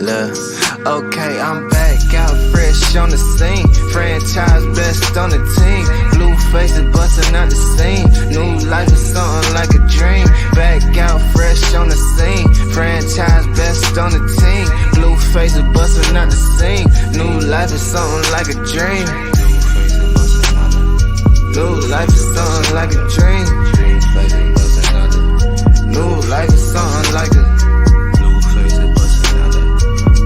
Look, okay, I'm back out fresh on the scene. Franchise best on the team. Blue faces bustin' out the scene. New life is something like a dream. Back out fresh on the scene. Franchise best on the team. Blue faces bustin' out the scene. New life is something like a dream. New life is something like a dream. New life is something like a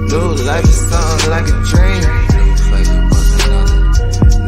new life is something like a dream.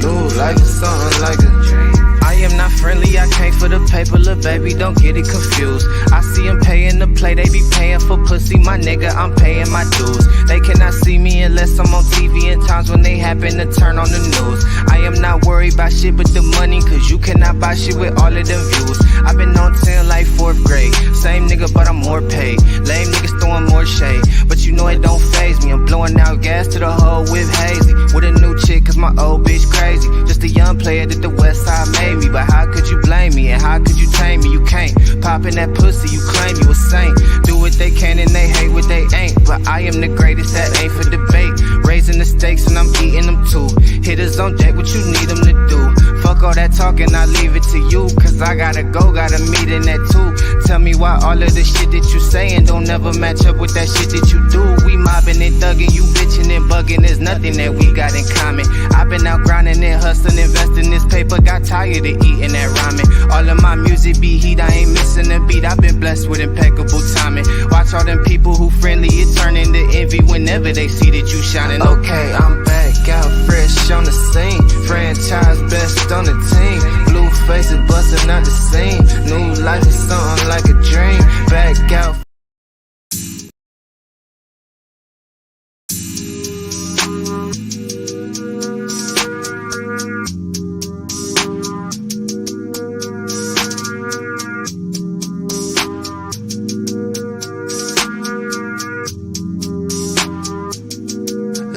New life is something like a dream. I am not friendly, I came for the paper, little baby, don't get it confused. I see them paying to play, they be paying for pussy, my nigga, I'm paying my dues. They cannot see me unless I'm on TV in times when they happen to turn on the news. I am not worried about shit but the money, cause you cannot buy shit with all of them views. I've been on 10 like 4th grade, same nigga but I'm more paid. Lame niggas throwing more shade, but you know it don't faze me. I'm blowing out gas to the whole whip hazy, with a new chick cause my old bitch crazy. Just a young player that the west side made me, but how could you blame me and how could you tame me? You can't pop in that pussy, you claim you a saint. Do what they can and they hate what they ain't, but I am the greatest, that ain't for debate. Raising the stakes and I'm eating them too. Hitters on deck, what you need them to do. Fuck all that talking, I leave it to you, cause I gotta go, got a meeting at 2. Tell me why all of the shit that you saying don't never match up with that shit that you do. We mobbing and thugging, you bitching and bugging, there's nothing that we got in common. I've been out grinding and hustling, investing this paper, got tired of eating that ramen. All of my music be heat, I ain't missing a beat, I've been blessed with impeccable timing. Watch all them people who friendly, it turn into envy whenever they see that you shining. Okay, I'm back out fresh on the scene. Franchise best on the team. Blue faces bustin' out the scene. New life is something like a dream. Back out.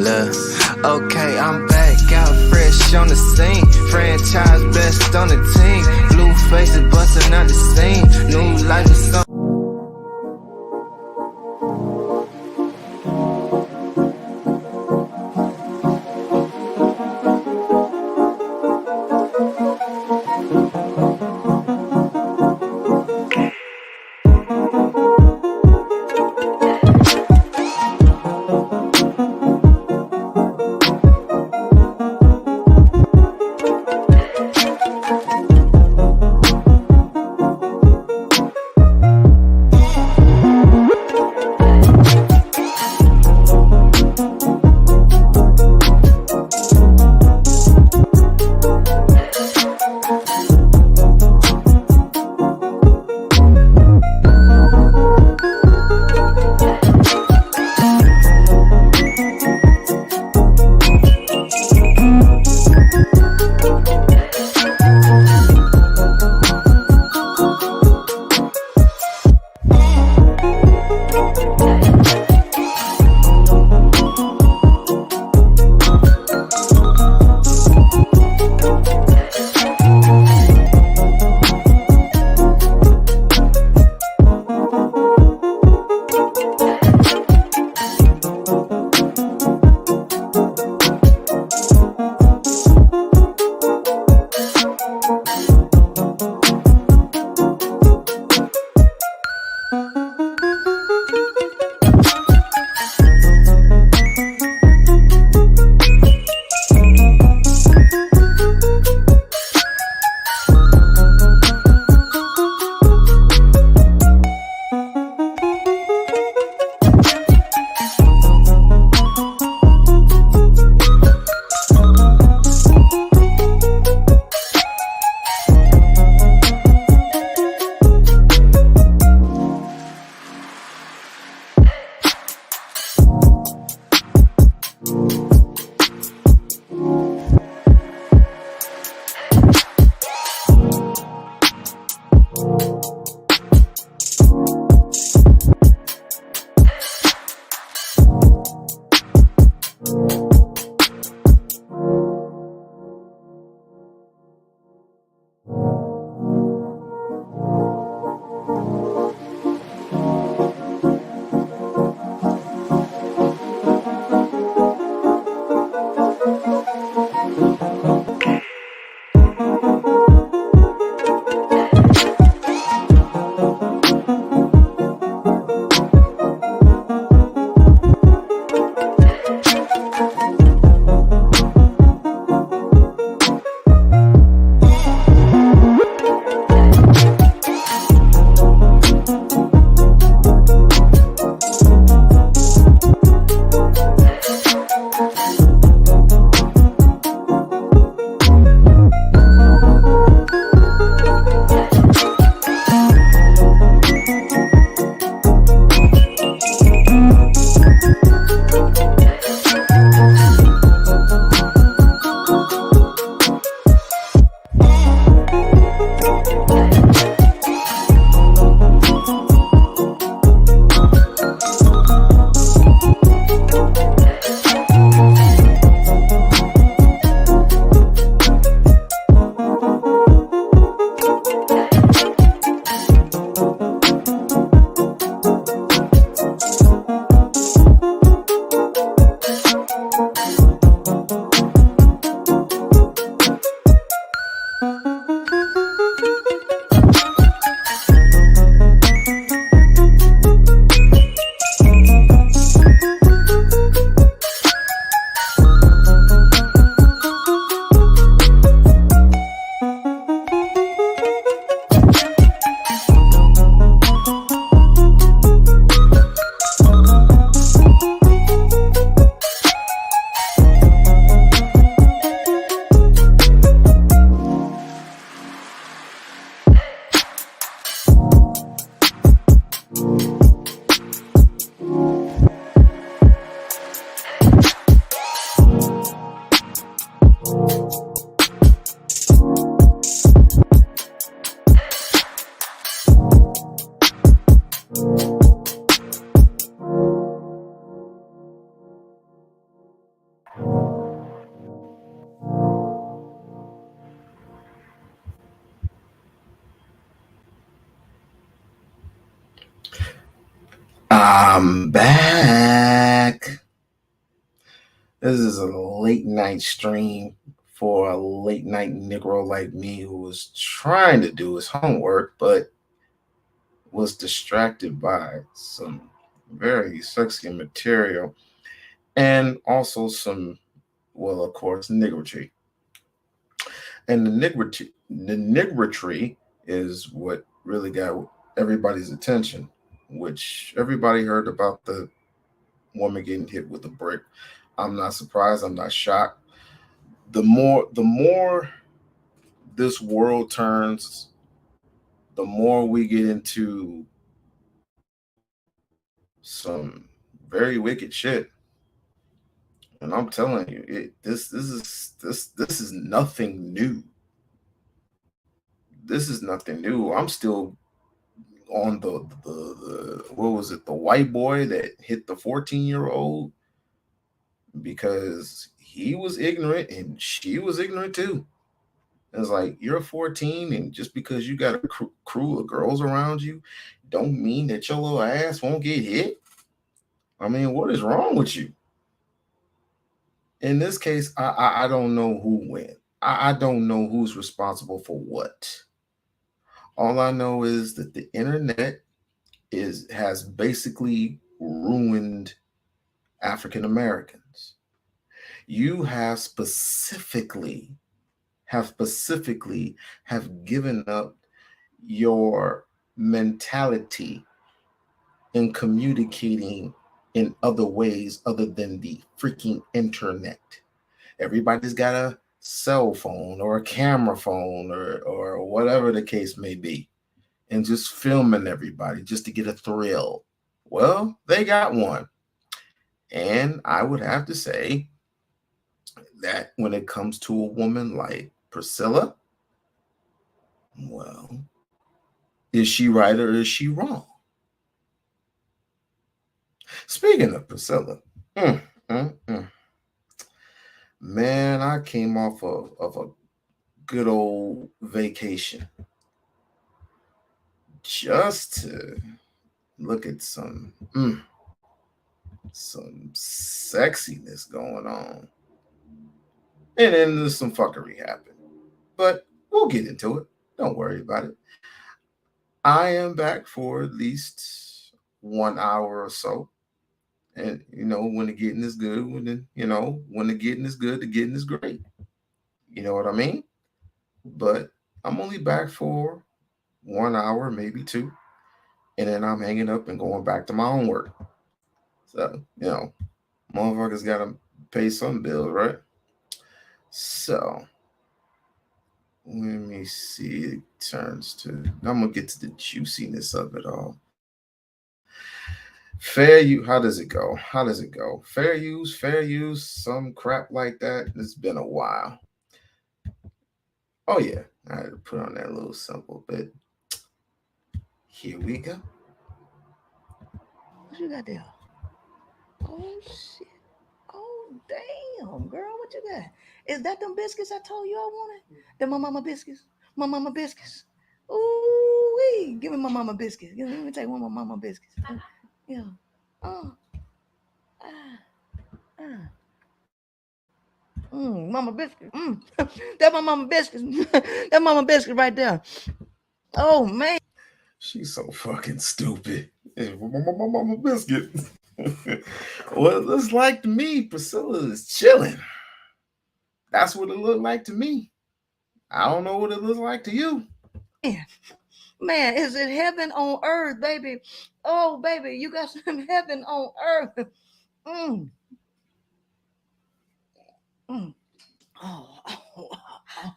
Look, okay, I'm back out fresh on the scene. Franchise best on the team. Blue faces bustin' out the scene. New life is something. I'm back. This is a late night stream for a late night Negro like me who was trying to do his homework but was distracted by some very sexy material and also some, well, of course, niggardry. And the niggardry is what really got everybody's attention, which everybody heard about the woman getting hit with a brick. I'm not surprised. I'm not shocked. The more this world turns, the more we get into some very wicked shit. And I'm telling you, this is nothing new. This is nothing new. I'm still on the what was it? The white boy that hit the 14-year-old because he was ignorant and she was ignorant too. It's like you're 14, and just because you got a crew of girls around you, don't mean that your little ass won't get hit. I mean, what is wrong with you? In this case, I don't know who went. I don't know who's responsible for what. All I know is that the internet is has basically ruined African Americans. You have specifically have given up your mentality in communicating in other ways other than the freaking internet. Everybody's got a cell phone or a camera phone or whatever the case may be, and just filming everybody just to get a thrill. Well, they got one. And I would have to say that when it comes to a woman like Priscilla, well, is she right or is she wrong? Speaking of Priscilla, mm, mm, mm, man, I came off of a good old vacation just to look at some sexiness going on, and then there's some fuckery happened. But we'll get into it. Don't worry about it. I am back for at least 1 hour or so. And when the getting is good, when the getting is good, the getting is great. You know what I mean? But I'm only back for 1 hour, maybe two, and then I'm hanging up and going back to my own work. So, motherfuckers gotta pay some bills, right? So let me see. It turns to I'm gonna get to the juiciness of it all. Fair you how does it go? How does it go? Fair use, some crap like that. It's been a while. Oh yeah, I had to put on that little simple bit. Here we go. What you got there? Oh shit. Oh damn, girl, what you got? Is that them biscuits I told you I wanted? Them my mama biscuits? My mama biscuits. Ooh wee. Give me my mama biscuits. Let me take one of my mama biscuits. Yeah. Oh. Ah. Ah. Mama biscuit. That my mama biscuits. That mama biscuit right there. Oh man. She's so fucking stupid. Mama biscuit. Well, it looks like to me, Priscilla is chilling. That's what it looked like to me. I don't know what it looks like to you. Man, man, is it heaven on earth, baby? Oh, baby, you got some heaven on earth. Mm, mm. Oh, oh,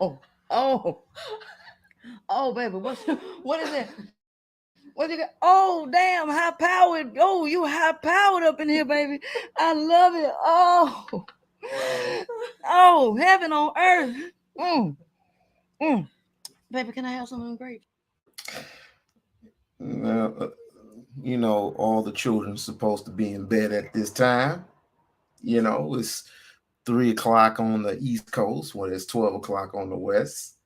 oh, oh, oh, baby, what is it? What you got? Oh, damn, high powered. Oh, you high powered up in here, baby. I love it. Oh, oh, heaven on earth. Mm, mm. Baby, can I have some of them grapes? Now, all the children supposed to be in bed at this time. It's 3 o'clock on the East Coast when it's 12 o'clock on the West.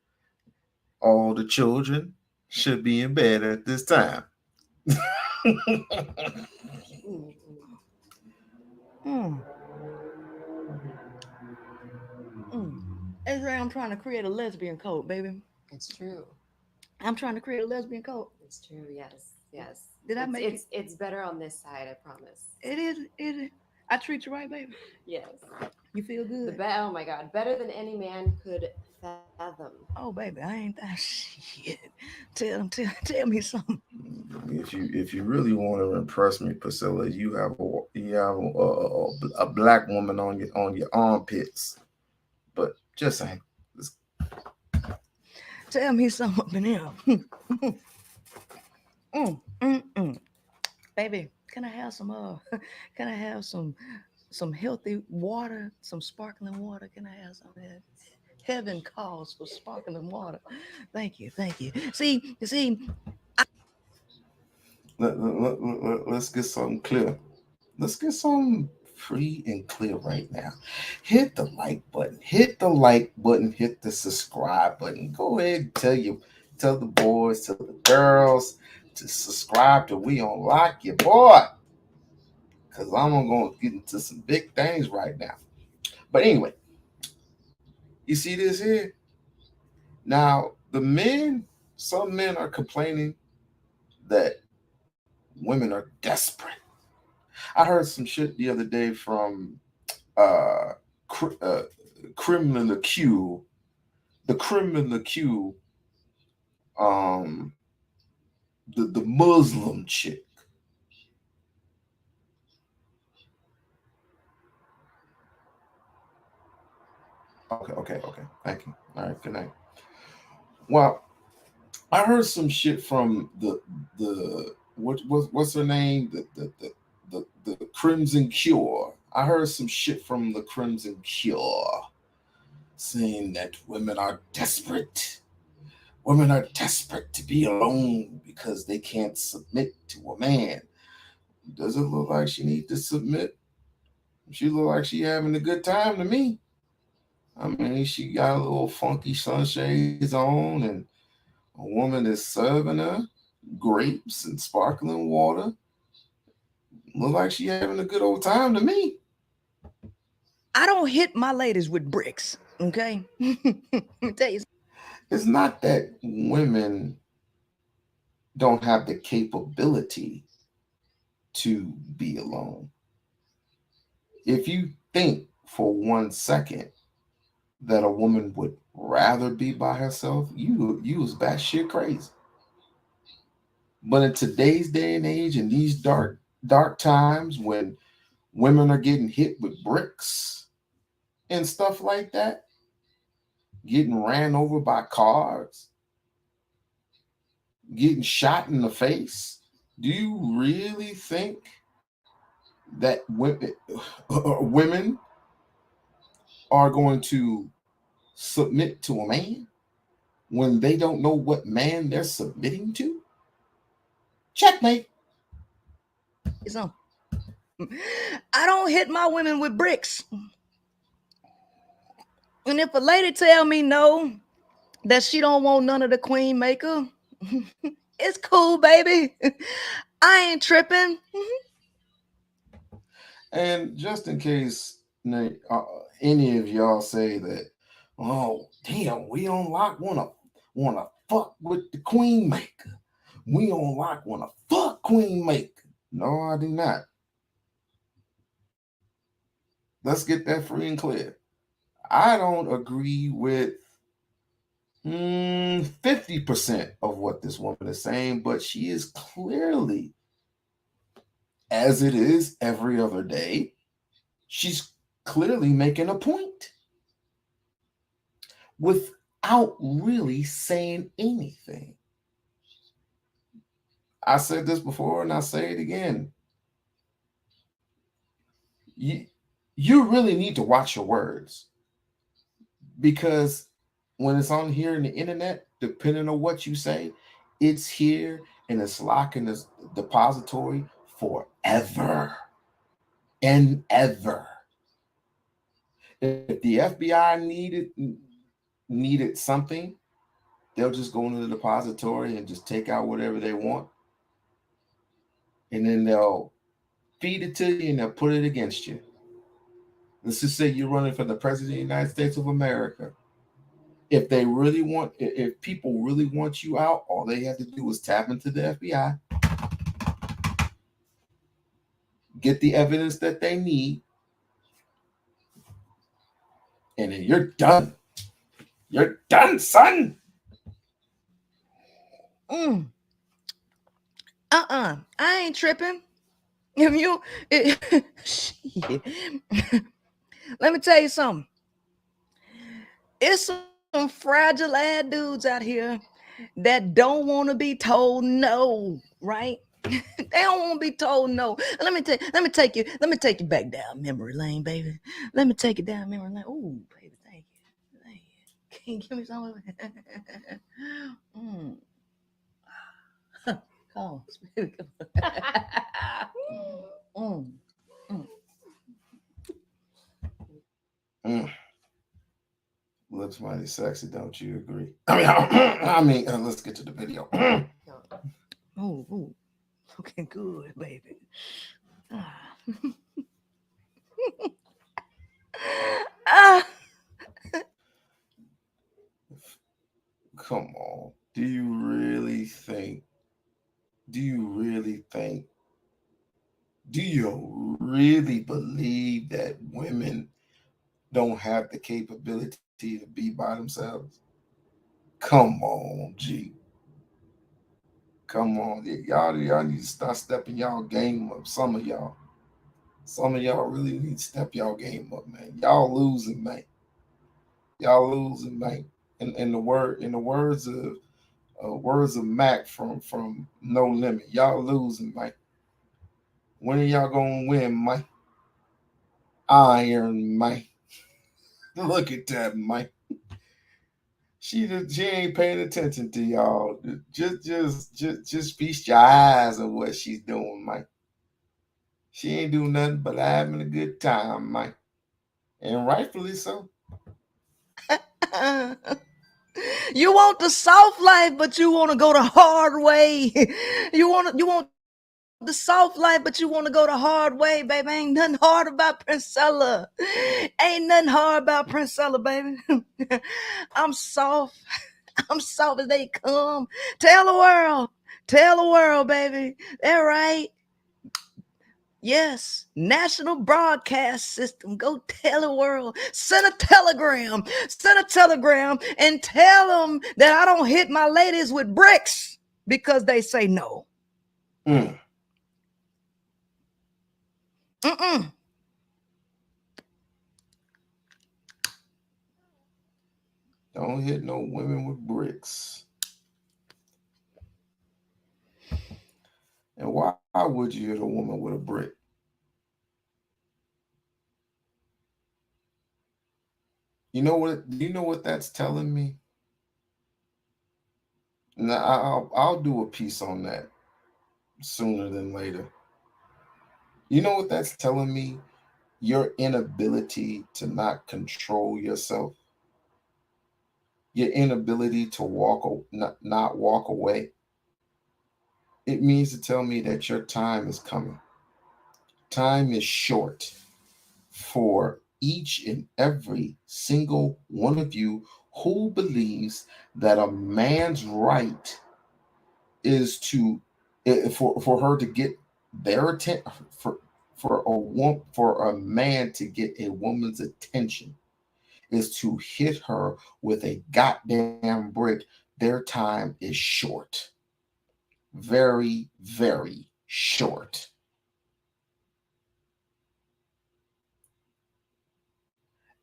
All the children should be in bed at this time. Mm. Mm. It's right. I'm trying to create a lesbian code, baby. It's true. I'm trying to create a lesbian code. It's true. Yes. Yes. Did I It's make it? it's it's better on this side. I promise. It is. It is. I treat you right, baby. Yes. You feel good. Oh my God, better than any man could fathom. Oh, baby, I ain't that shit. Tell me something. If you really want to impress me, Priscilla, you have a black woman on your armpits. But just saying, Tell me something up in here. Baby, can I have some can I have some healthy water, some sparkling water? Can I have some of that? Heaven calls for sparkling water. Thank you, thank you. See, let's get something clear. Let's get something free and clear right now. Hit the like button. Hit the like button. Hit the subscribe button. Go ahead and tell the boys, tell the girls to subscribe to We-On-Loc, your boy. Because I'm going to get into some big things right now. But anyway, you see this here? Now, some men are complaining that women are desperate. I heard some shit the other day from uh, criminal Q, the criminal Q, um, the Muslim chick. Okay. Thank you. All right. Good night. Well, I heard some shit from what's her name? The Crimson Cure. I heard some shit from the Crimson Cure saying that women are desperate. Women are desperate to be alone because they can't submit to a man. Does it look like she needs to submit? She look like she having a good time to me. I mean, she got a little funky sunshades on, and a woman is serving her grapes and sparkling water. Look like she having a good old time to me. I don't hit my ladies with bricks. Okay, let me tell you. It's not that women don't have the capability to be alone. If you think for 1 second that a woman would rather be by herself, you was batshit crazy. But in today's day and age, in these dark times when women are getting hit with bricks and stuff like that, getting ran over by cars, getting shot in the face, do you really think that women are going to submit to a man when they don't know what man they're submitting to? Checkmate. So, I don't hit my women with bricks. And if a lady tell me no, that she don't want none of the queen maker, it's cool, baby. I ain't tripping. And just in case any of y'all say that, oh damn, We-On-Loc wanna fuck with the queen maker. We-On-Loc wanna fuck queen maker. No, I do not. Let's get that free and clear. I don't agree with 50% of what this woman is saying, but she is clearly, as it is every other day, she's clearly making a point without really saying anything. I said this before and I say it again. You really need to watch your words, because when it's on here in the internet, depending on what you say, it's here and it's locked in this depository forever and ever. If the FBI needed something, they'll just go into the depository and just take out whatever they want, and then they'll feed it to you, and they'll put it against you. Let's just say you're running for the president of the United States of America. If they really want, if people really want you out, all they have to do is tap into the FBI, get the evidence that they need, and then you're done. You're done, son. Mm. I ain't tripping. If you, shit. Let me tell you something. It's some fragile ass dudes out here that don't want to be told no, right? They don't want to be told no. Let me take you back down memory lane, baby. Let me take you down memory lane. Ooh, baby, thank you. Thank you. Can you give me some of it? mm. Come on, baby. mm. Mm. Mm. Looks mighty sexy, don't you agree? I mean, let's get to the video. Ooh, looking good, baby. Ah. Ah. Come on. Do you really think? Do you really think? Do you really believe that women don't have the capability to be by themselves? Come on, G. Come on. Y'all need to start stepping y'all game up. Some of y'all. Some of y'all really need to step y'all game up, man. Y'all losing, man. Y'all losing, man. In the words of Mac from No Limit, y'all losing, man. When are y'all gonna win, man? Iron Man. Look at that, man. She ain't paying attention to y'all. Just feast your eyes on what she's doing, man. She ain't doing nothing but having a good time, man. And rightfully so. You want the soft life, but you want to go the hard way. You want the soft life, but you want to go the hard way, baby. Ain't nothing hard about Princella. Ain't nothing hard about Princella, baby. I'm soft. I'm soft as they come. Tell the world. Tell the world, baby. They're right. Yes, National Broadcast System. Go tell the world. Send a telegram. Send a telegram and tell them that I don't hit my ladies with bricks because they say no. Mm. Mm-mm. Don't hit no women with bricks. And why would you hit a woman with a brick? You know what? Do you know what that's telling me? Now I'll do a piece on that sooner than later. You know what that's telling me? Your inability to not control yourself, your inability to not walk away. It means to tell me that your time is coming. Time is short for each and every single one of you who believes that a man's right is to for her to get their attention for a man to get a woman's attention is to hit her with a goddamn brick. Their time is short. Very, very short.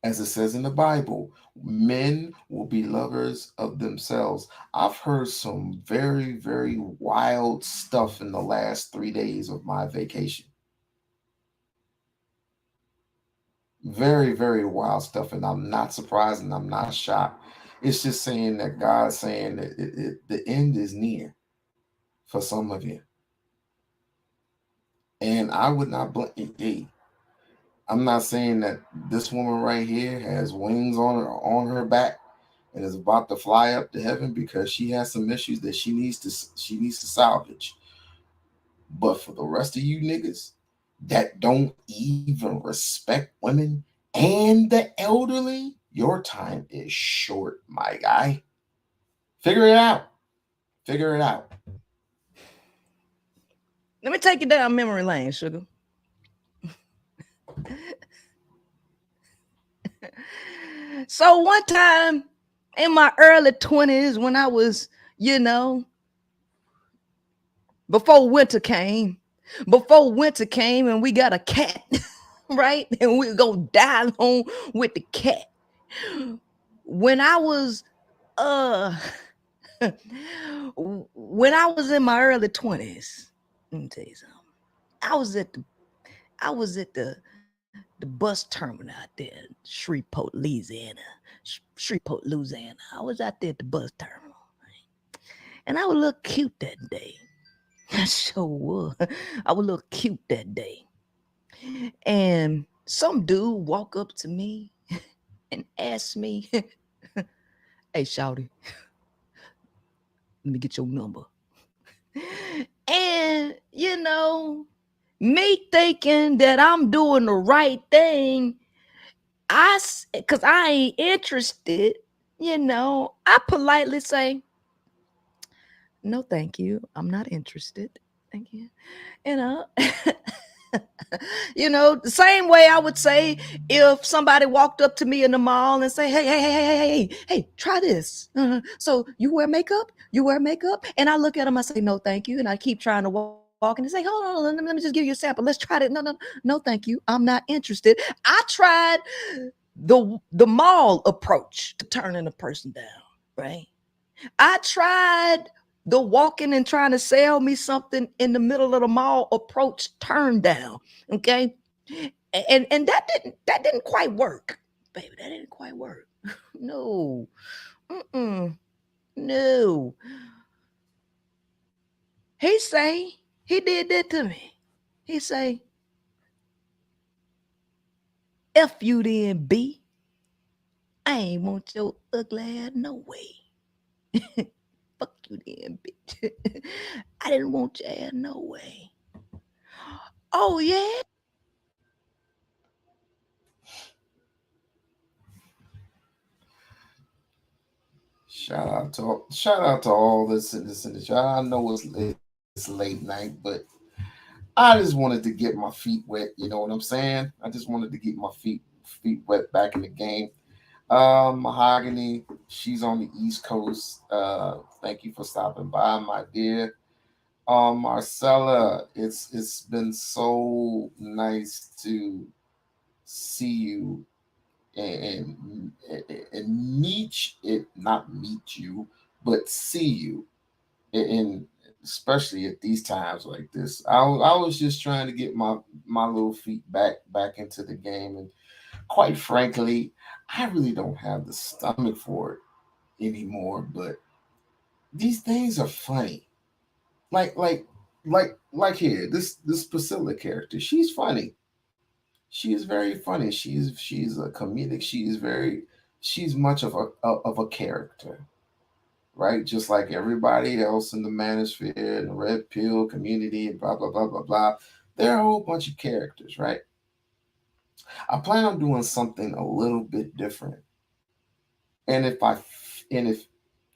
As it says in the Bible, men will be lovers of themselves. I've heard some very, very wild stuff in the last 3 days of my vacation. Very, very wild stuff. And I'm not surprised and I'm not shocked. It's just saying that God's saying that the end is near for some of you. And I would not blame. Hey, I'm not saying that this woman right here has wings on her back and is about to fly up to heaven because she has some issues that she needs to salvage. But for the rest of you niggas, that don't even respect women and the elderly, your time is short, my guy. Figure it out. Figure it out. Let me take you down memory lane, sugar. So one time in my early 20s, when I was, you know, before winter came, and we got a cat, right? And we go die alone with the cat. When I was uh when I was in my early 20s, let me tell you something. I was at the I was at the bus terminal out there in Shreveport, Louisiana. Shreveport, Louisiana. I was out there at the bus terminal. And I was a little cute that day. I sure was. I was a little cute that day. And some dude walk up to me and ask me, hey, Shouty, let me get your number. And, me thinking that I'm doing the right thing, because I ain't interested, I politely say, no, thank you. I'm not interested. Thank you. You know, the same way I would say if somebody walked up to me in the mall and say, hey, try this. So you wear makeup? You wear makeup? And I look at them, I say, no, thank you. And I keep trying to walk and they say, hold on, let me just give you a sample. Let's try it. No, thank you. I'm not interested. I tried the mall approach to turning a person down, right? I tried the walking and trying to sell me something in the middle of the mall approach turn down. Okay. And that didn't quite work. Baby, that didn't quite work. No. Mm-mm. No. He say he did that to me. He say, F you then B. I ain't want your ugly ass no way. Fuck you then, bitch. I didn't want your ass no way. Oh yeah. Shout out to all this in the chat. I know it's late night, but I just wanted to get my feet wet. You know what I'm saying? I just wanted to get my feet wet back in the game. Mahogany, she's on the East Coast. Thank you for stopping by, my dear. Marcella, it's been so nice to see you and meet it, not meet you, but see you, and especially at these times like this. I was just trying to get my little feet back into the game, and quite frankly, I really don't have the stomach for it anymore. But these things are funny. Like like here, this Priscilla character, she's funny. She is very funny. She's a comedic. She's much of a character, right? Just like everybody else in the manosphere and the red pill community and blah blah blah blah blah. They're a whole bunch of characters, right? I plan on doing something a little bit different, and if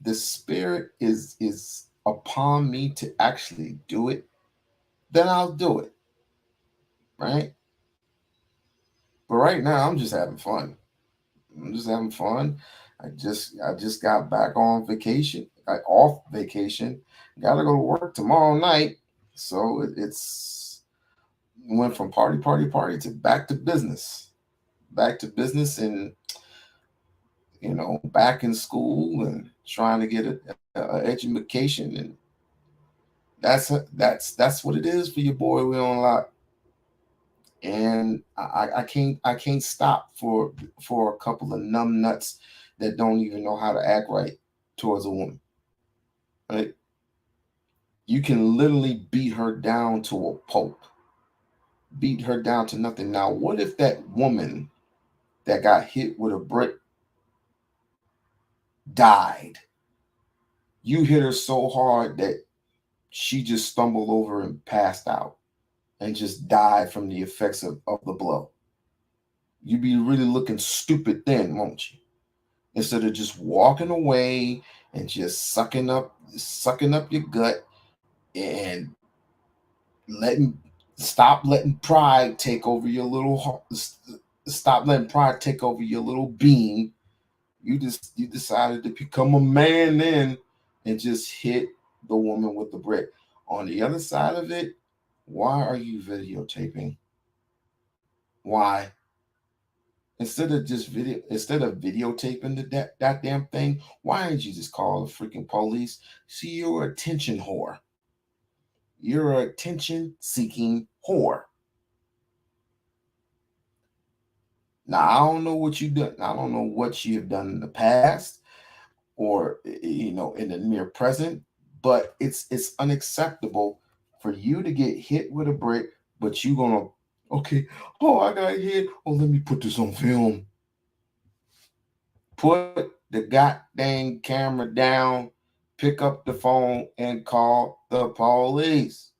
the spirit is upon me to actually do it, then I'll do it, right? But right now, I'm just having fun. I'm just having fun. I just got back on vacation. I off vacation. Gotta go to work tomorrow night. So it's went from party to back to business. Back to business, and back in school and trying to get a education, and that's what it is for your boy. We on lock. And I can't stop for a couple of numb nuts that don't even know how to act right towards a woman. Right? You can literally beat her down to a pulp, beat her down to nothing. Now, what if that woman that got hit with a brick died? You hit her so hard that she just stumbled over and passed out, and just die from the effects of the blow. You'd be really looking stupid then, won't you? Instead of just walking away and just sucking up your gut and letting stop letting pride take over your little stop letting pride take over your little being. You decided to become a man then and just hit the woman with the brick. On the other side of it, why are you videotaping? Why? Instead of videotaping that damn thing, why didn't you just call the freaking police? See, you're a attention whore. You're an attention seeking whore. Now I don't know what you've done. I don't know what you have done in the past or in the near present, but it's unacceptable for you to get hit with a brick, but you gonna okay, oh I got hit. Oh, let me put this on film. Put the goddamn camera down, pick up the phone, and call the police.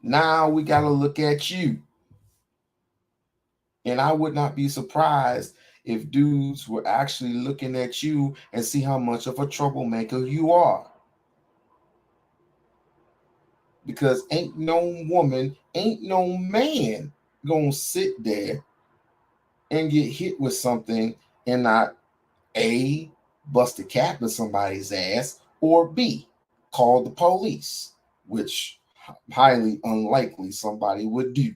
Now we got to look at you. And I would not be surprised if dudes were actually looking at you and see how much of a troublemaker you are. Because ain't no woman, ain't no man gonna sit there and get hit with something and not A, bust a cap in somebody's ass, or B, call the police, which highly unlikely somebody would do.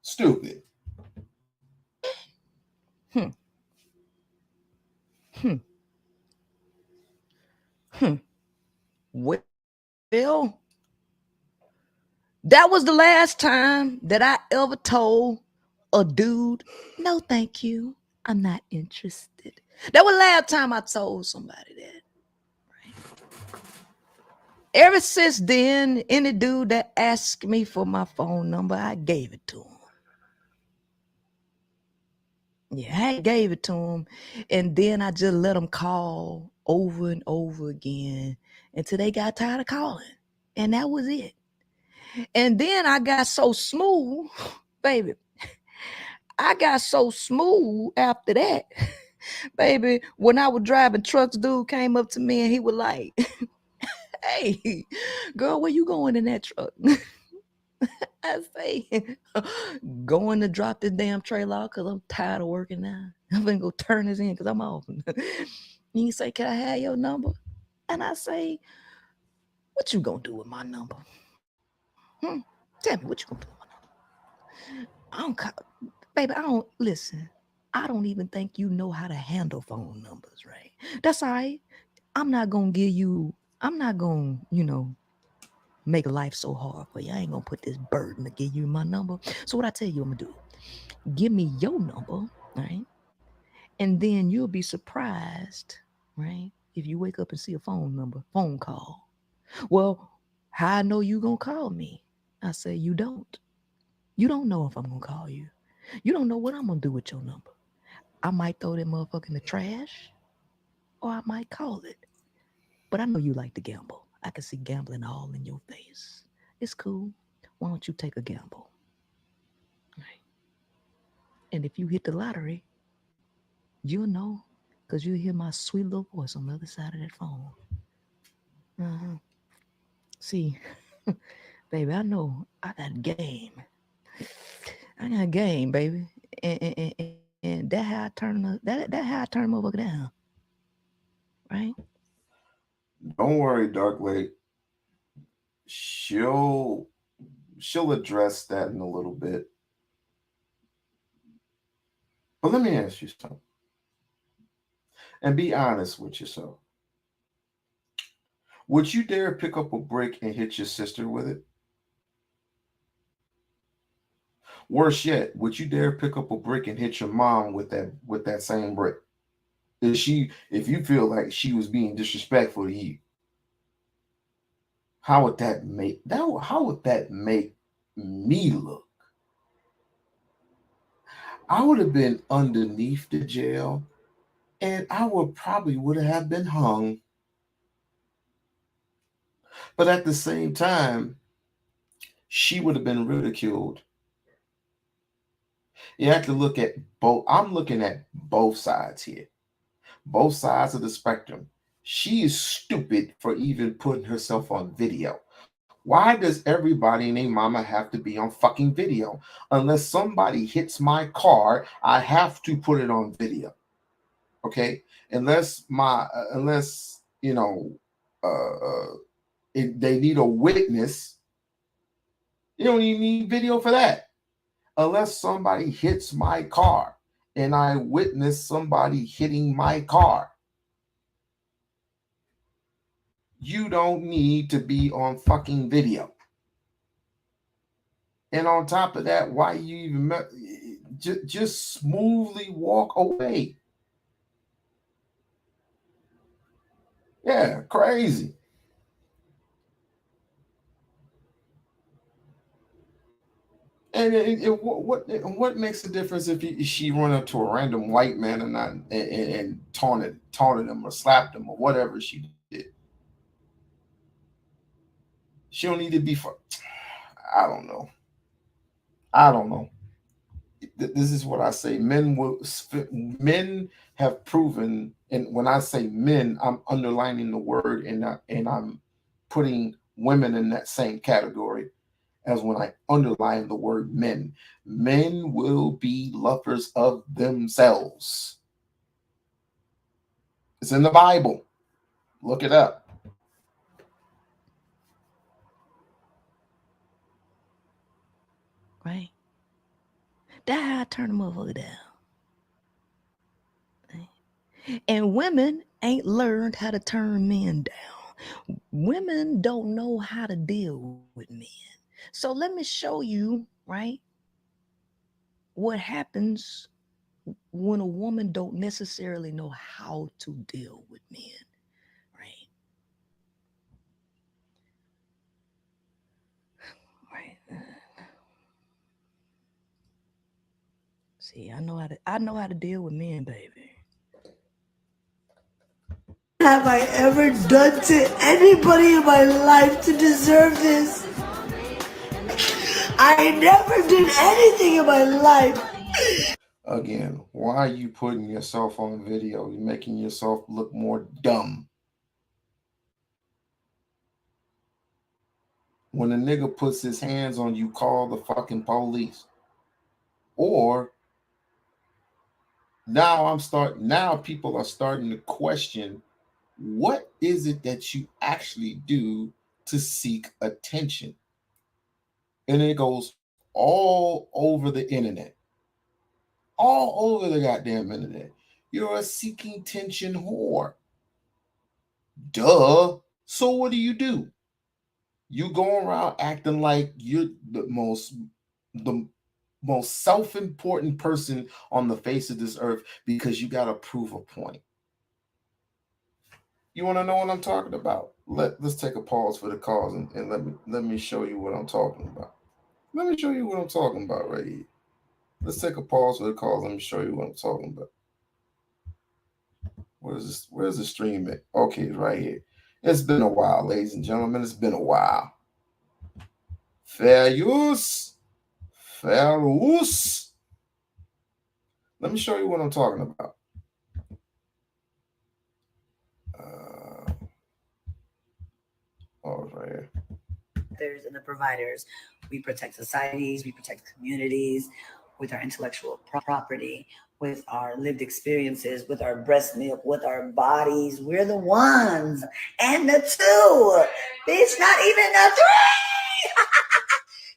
Stupid. Hmm. Hmm. Hmm. Well, that was the last time that I ever told a dude, no, thank you. I'm not interested. That was the last time I told somebody that. Ever since then, any dude that asked me for my phone number, I gave it to him. Yeah, I gave it to him. And then I just let him call over and over again until they got tired of calling. And that was it. And then I got so smooth, baby. I got so smooth after that. Baby, when I was driving trucks, dude came up to me and he was like, hey, girl, where you going in that truck? I say, going to drop this damn trailer off because I'm tired of working now. I'm going to go turn this in because I'm off. He say, can I have your number? And I say, what you going to do with my number? Tell me, what you going to do with my number? I don't, baby, I don't, listen, I don't even think you know how to handle phone numbers, right? That's all right. I'm not going to give you, I'm not going to, make life so hard for you. I ain't gonna put this burden to give you my number. So what I tell you I'm gonna do, give me your number, right? And then you'll be surprised, right? If you wake up and see a phone call. Well, how I know you gonna call me? I say you don't. You don't know if I'm gonna call you. You don't know what I'm gonna do with your number. I might throw that motherfucker in the trash, or I might call it. But I know you like to gamble. I can see gambling all in your face. It's cool. Why don't you take a gamble? Right. And if you hit the lottery, you'll know because you'll hear my sweet little voice on the other side of that phone. Uh-huh. See, baby, I know I got game. I got game, baby. And that how I turn that how I turn motherfucker down. Right? Don't worry, Dark Lake. She'll she'll address that in a little bit. But let me ask you something. And be honest with yourself. Would you dare pick up a brick and hit your sister with it? Worse yet, would you dare pick up a brick and hit your mom with that same brick? If you feel like she was being disrespectful to you, how would that make me look? I would have been underneath the jail and I would have been hung. But at the same time, she would have been ridiculed. You have to look at both. I'm looking at both sides here, both sides of the spectrum. She is stupid for even putting herself on video. Why does everybody and their mama have to be on fucking video? Unless somebody hits my car, I have to put it on video. Okay, unless if they need a witness, you don't even need video for that. Unless somebody hits my car and I witness somebody hitting my car, you don't need to be on fucking video. And on top of that, why you even just smoothly walk away? Yeah, crazy. And what makes the difference if she run up to a random white man and not and taunted him or slapped him or whatever she did? She don't need to be for. I don't know. I don't know. This is what I say. Men have proven, and when I say men, I'm underlining the word, and I'm putting women in that same category as when I underline the word men. Men will be lovers of themselves. It's in the Bible. Look it up. Right? That's how I turn a motherfucker down. And women ain't learned how to turn men down. Women don't know how to deal with men. So let me show you, right, what happens when a woman don't necessarily know how to deal with men, right? Right. See, I know how to deal with men, baby. Have I ever done to anybody in my life to deserve this? I never did anything in my life. Again, why are you putting yourself on video? You're making yourself look more dumb. When a nigga puts his hands on you, call the fucking police. Or now people are starting to question, what is it that you actually do to seek attention? And it goes all over the internet. All over the goddamn internet. You're a seeking tension whore. Duh. So what do? You go around acting like you're the most self-important person on the face of this earth because you got to prove a point. You want to know what I'm talking about? Let's take a pause for the cause and let me show you what I'm talking about. Let me show you what I'm talking about right here. Let's take a pause for the cause. Let me show you what I'm talking about. Where's this? Where's the stream at? Okay, it's right here. It's been a while, ladies and gentlemen. It's been a while. Fair use. Fair use. Let me show you what I'm talking about. Right here. And the providers. We protect societies, we protect communities with our intellectual property, with our lived experiences, with our breast milk, with our bodies. We're the ones and the two. Bitch, not even the three.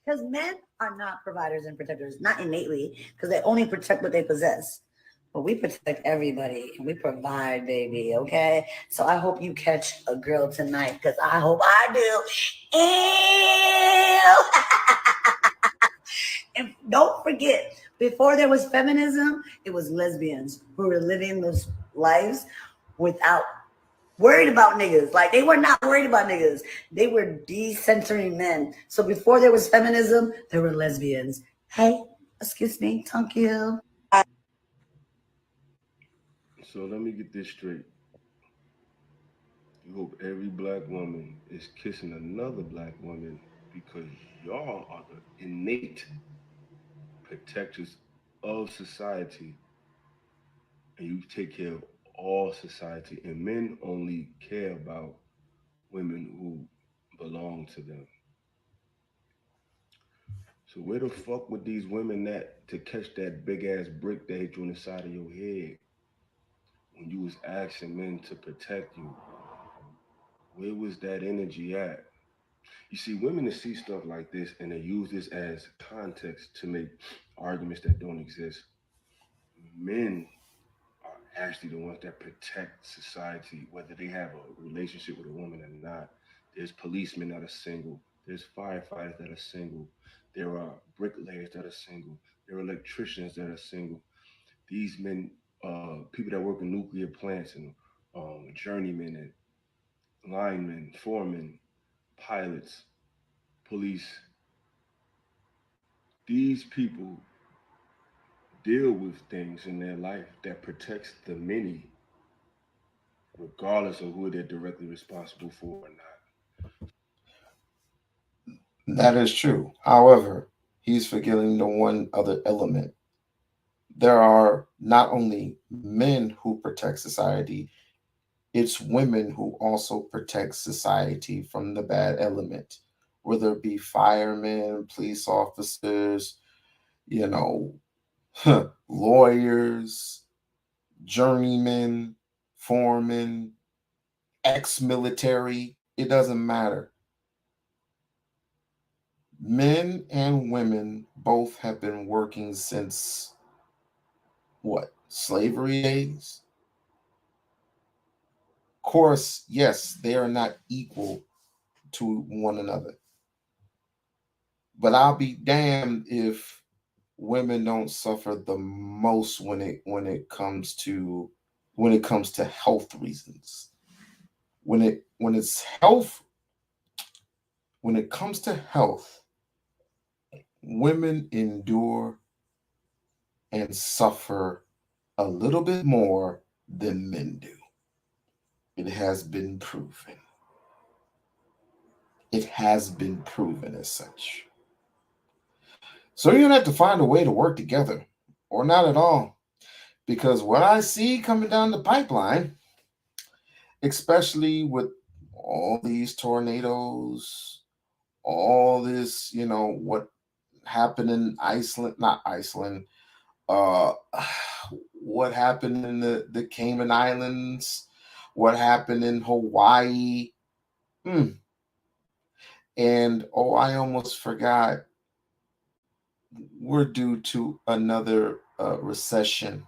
Because men are not providers and protectors, not innately, because they only protect what they possess. But we protect everybody and we provide, baby, okay? So I hope you catch a girl tonight, because I hope I do. And don't forget, before there was feminism, it was lesbians who were living those lives without worried about niggas. Like, they were not worried about niggas. They were decentering men. So before there was feminism, there were lesbians. Hey, excuse me, thank you. So let me get this straight. You hope every black woman is kissing another black woman because y'all are the innate protectors of society and you take care of all society. And men only care about women who belong to them. So where the fuck would these women at to catch that big ass brick that hit you on the side of your head when you was asking men to protect you? Where was that energy at? You see, women that see stuff like this and they use this as context to make arguments that don't exist. Men are actually the ones that protect society, whether they have a relationship with a woman or not. There's policemen that are single. There's firefighters that are single. There are bricklayers that are single. There are electricians that are single. These men, people that work in nuclear plants and journeymen and linemen, foremen, pilots, police, these people deal with things in their life that protects the many, regardless of who they're directly responsible for or not. That is true. However, he's forgetting the one other element. There are not only men who protect society, it's women who also protect society from the bad element, whether it be firemen, police officers, you know, lawyers, journeymen, foremen, ex military. It doesn't matter. Men and women both have been working since what? Slavery days? Of course, yes, they are not equal to one another. But I'll be damned if women don't suffer the most when it comes to health reasons. When it's health when it comes to health, women endure and suffer a little bit more than men do. It has been proven. It has been proven as such. So you're gonna have to find a way to work together, or not at all. Because what I see coming down the pipeline, especially with all these tornadoes, all this, what happened in Iceland, not Iceland, uh, what happened in the Cayman Islands, what happened in Hawaii. Mm. And oh, I almost forgot, we're due to another recession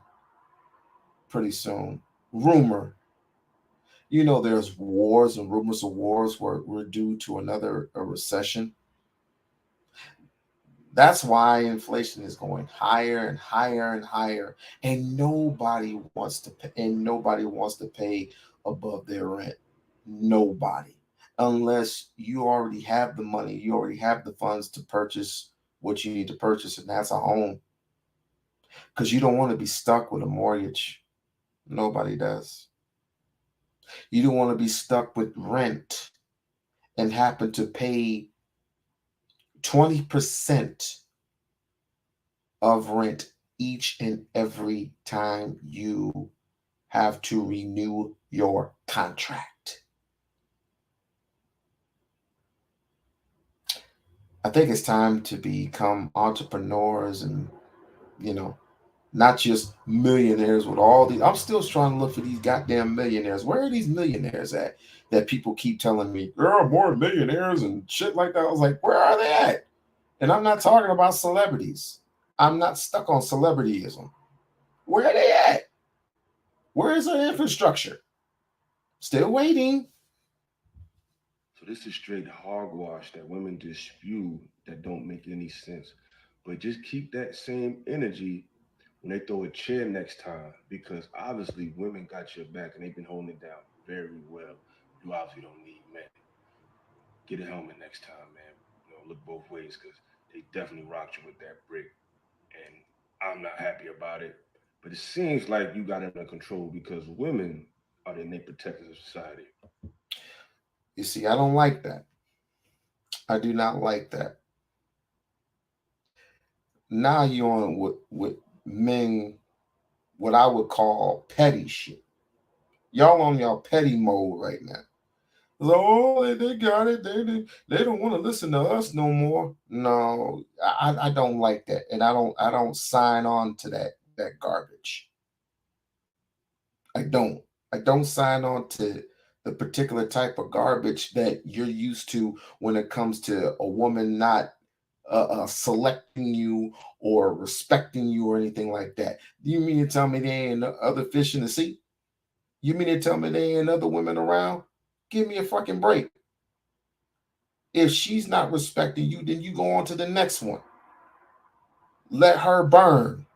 pretty soon. Rumor. There's wars and rumors of wars where we're due to another recession. That's why inflation is going higher and higher and higher, and nobody wants to pay above their rent. Nobody, unless you already have the money, you already have the funds to purchase what you need to purchase, and that's a home. Because you don't want to be stuck with a mortgage. Nobody does. You don't want to be stuck with rent and happen to pay 20% of rent each and every time you have to renew your contract. I think it's time to become entrepreneurs and, you know, not just millionaires with all these. I'm still trying to look for these goddamn millionaires. Where are these millionaires at? That people keep telling me there are more millionaires and shit like that. I was like, where are they at? And I'm not talking about celebrities. I'm not stuck on celebrityism. Where are they at? Where is their infrastructure? Still waiting. So this is straight hogwash that women just spew that don't make any sense. But just keep that same energy when they throw a chair next time, because obviously women got your back and they've been holding it down very well. You obviously don't need men. Get a helmet next time, man. Look both ways because they definitely rocked you with that brick, and I'm not happy about it. But it seems like you got it under control because women are the innate protectors of society. You see, I don't like that. I do not like that. Now you're on with men, what I would call petty shit. Y'all on y'all petty mode right now. Oh, they got it. They don't want to listen to us no more. No, I don't like that, and I don't sign on to that garbage. I don't sign on to the particular type of garbage that you're used to when it comes to a woman not selecting you or respecting you or anything like that. You mean to tell me there ain't no other fish in the sea? You mean to tell me there ain't other women around? Give me a fucking break. If she's not respecting you, then you go on to the next one. Let her burn.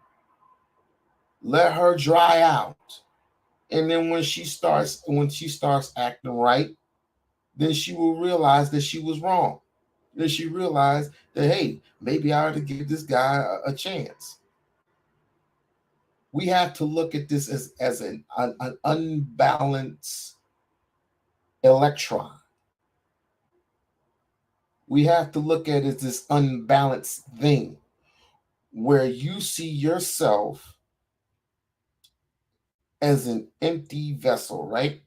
Let her dry out. And then when she starts acting right, then she will realize that she was wrong. Then she realized that, hey, maybe I ought to give this guy a chance. We have to look at this as an unbalanced electron. We have to look at it as this unbalanced thing where you see yourself as an empty vessel, right?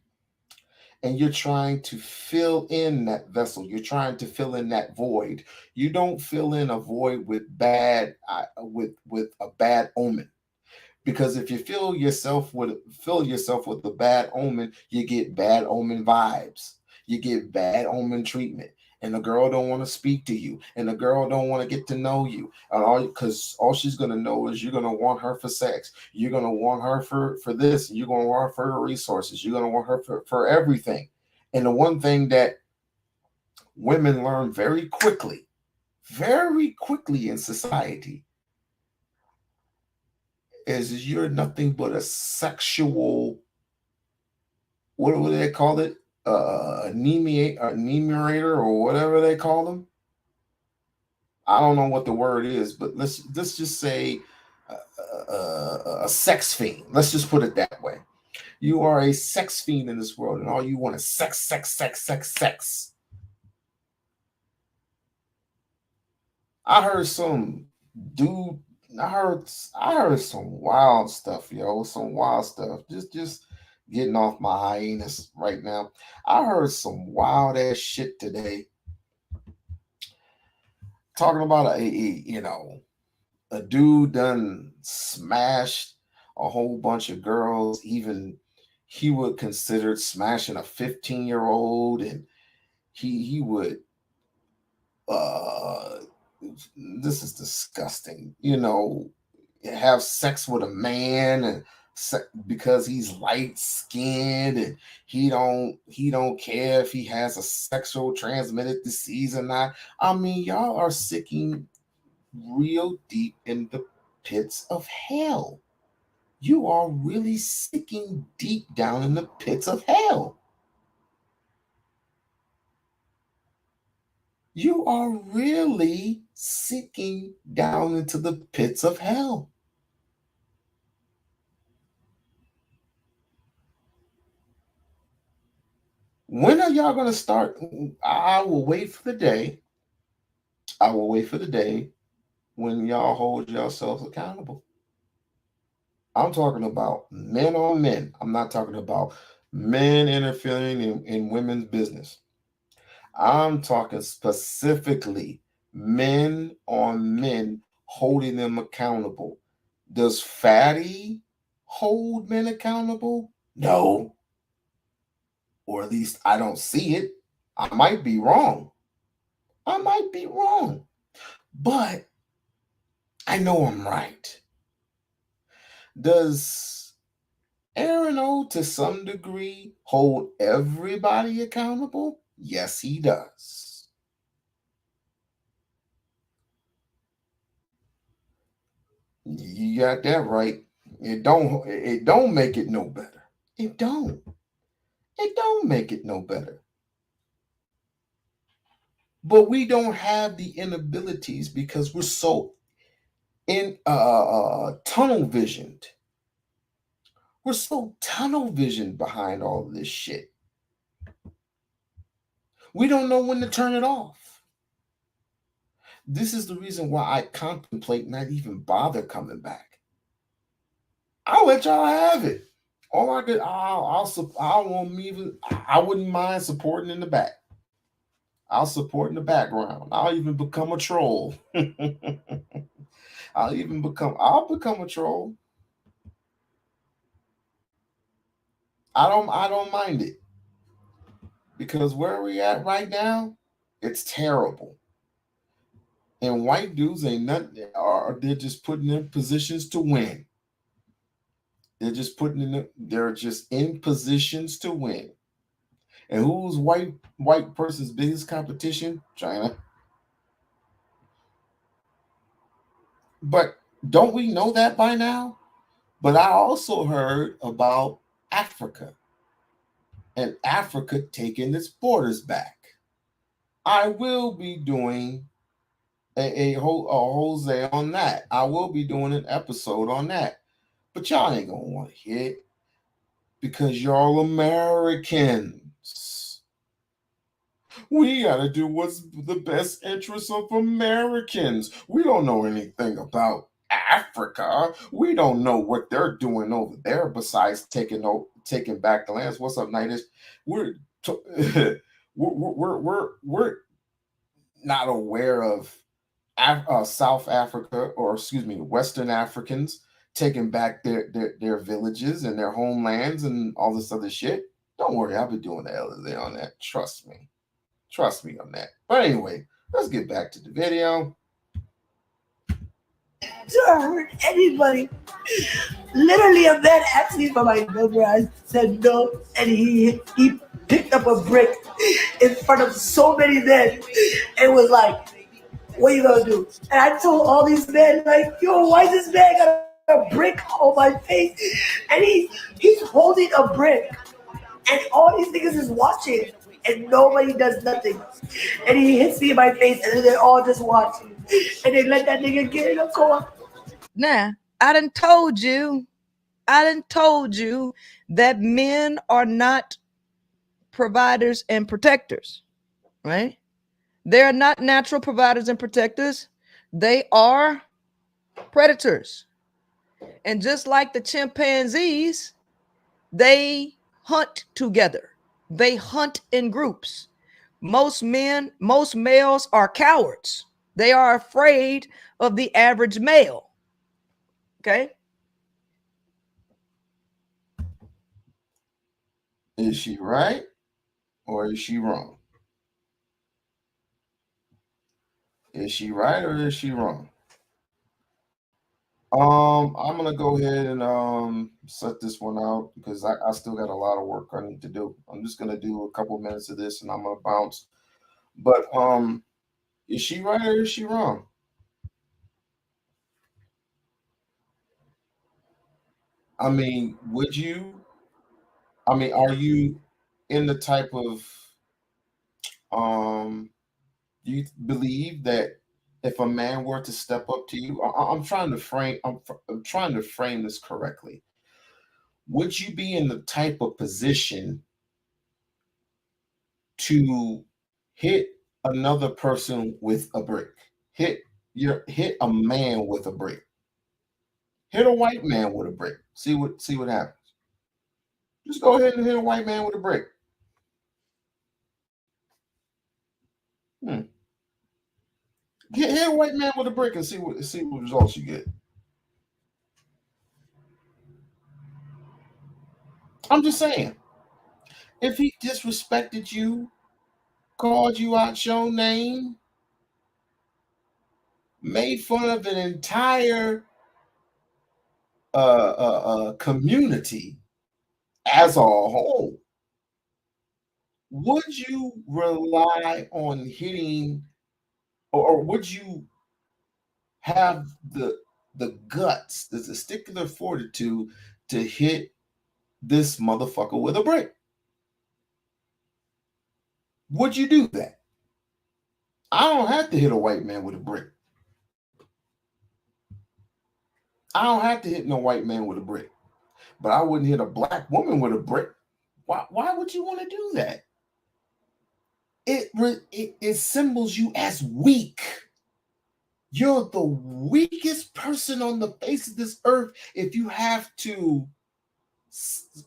And you're trying to fill in that vessel. You're trying to fill in that void. You don't fill in a void with with a bad omen. Because if you fill yourself with a bad omen, you get bad omen vibes. You get bad omen treatment. And the girl don't want to speak to you, and the girl don't want to get to know you, and all she's gonna know is you're gonna want her for sex, you're gonna want her for this, and you're gonna want her for her resources, you're gonna want her for everything. And the one thing that women learn very quickly in society is you're nothing but a sexual, what do they call it? Enumerator or whatever they call them. I don't know what the word is, but let's just say a sex fiend. Let's just put it that way. You are a sex fiend in this world, and all you want is sex, sex, sex, sex, sex. I heard some dude. I heard some wild stuff, yo. Some wild stuff. Just getting off my hyenas right now. I heard some wild ass shit today. Talking about a dude done smashed a whole bunch of girls. Even he would consider smashing a 15-year-old, and he would uh this is disgusting, have sex with a man and because he's light skinned, and he don't care if he has a sexual transmitted disease or not. I mean, y'all are sinking real deep in the pits of hell. You are really sinking deep down in the pits of hell. You are really sinking down into the pits of hell. When are y'all going to start? I will wait for the day. I will wait for the day when y'all hold yourselves accountable. I'm talking about men on men. I'm not talking about men interfering in women's business. I'm talking specifically men on men holding them accountable. Does Fatty hold men accountable? No. Or at least I don't see it. I might be wrong. I might be wrong. But I know I'm right. Does Aaron O, to some degree, hold everybody accountable? Yes, he does. You got that right. It don't make it no better. It don't. It don't make it no better. But we don't have the inabilities because we're so in tunnel visioned. We're so tunnel visioned behind all of this shit. We don't know when to turn it off. This is the reason why I contemplate not even bother coming back. I'll let y'all have it. All I could, I wouldn't mind supporting in the back. I'll support in the background. I'll even become a troll. I'll become a troll. I don't mind it. Because where we at right now, it's terrible. And white dudes ain't nothing, they're just putting in positions to win. They're just in positions to win. And who's white person's biggest competition? China. But don't we know that by now? But I also heard about Africa and Africa taking its borders back. I will be doing a Jose on that. I will be doing an episode on that. But y'all ain't gonna want to hear it because y'all Americans. We gotta do what's the best interest of Americans. We don't know anything about Africa. We don't know what they're doing over there besides taking back the lands. What's up, Nightish? We're we're not aware of South Africa, or excuse me, Western Africans taking back their villages and their homelands and all this other shit. Don't worry, I'll be doing the LSA on that. Trust me on that. But anyway, let's get back to the video. To hurt anybody. Literally, a man asked me for my number. I said no, and he picked up a brick in front of so many men and was like, "What are you gonna do?" And I told all these men, like, "Yo, why this man got a brick on my face?" And he's holding a brick, and all these niggas is watching, and nobody does nothing. And he hits me in my face, and then they're all just watching, and they let that nigga get in a car. Now, I done told you that men are not providers and protectors, right? They are not natural providers and protectors. They are predators. And just like the chimpanzees, they hunt together. They hunt in groups. Most males are cowards. They are afraid of the average male. Okay? Is she right or is she wrong? Is she right or is she wrong? I'm gonna go ahead and set this one out because I still got a lot of work I need to do. I'm just gonna do a couple minutes of this and I'm gonna bounce. But is she right or is she wrong? I mean, are you in the type of do you believe that if a man were to step up to you, I'm trying to frame this correctly. Would you be in the type of position to hit another person with a brick? Hit a man with a brick. Hit a white man with a brick. See what happens. Just go ahead and hit a white man with a brick. Hit a white man with a brick and see what results you get. I'm just saying. If he disrespected you, called you out your name, made fun of an entire community as a whole, would you rely on hitting, or would you have the guts, the testicular fortitude to hit this motherfucker with a brick? Would you do that? I don't have to hit a white man with a brick. I don't have to hit no white man with a brick. But I wouldn't hit a black woman with a brick. Why would you want to do that? it symbols you as weak. You're the weakest person on the face of this earth if you have to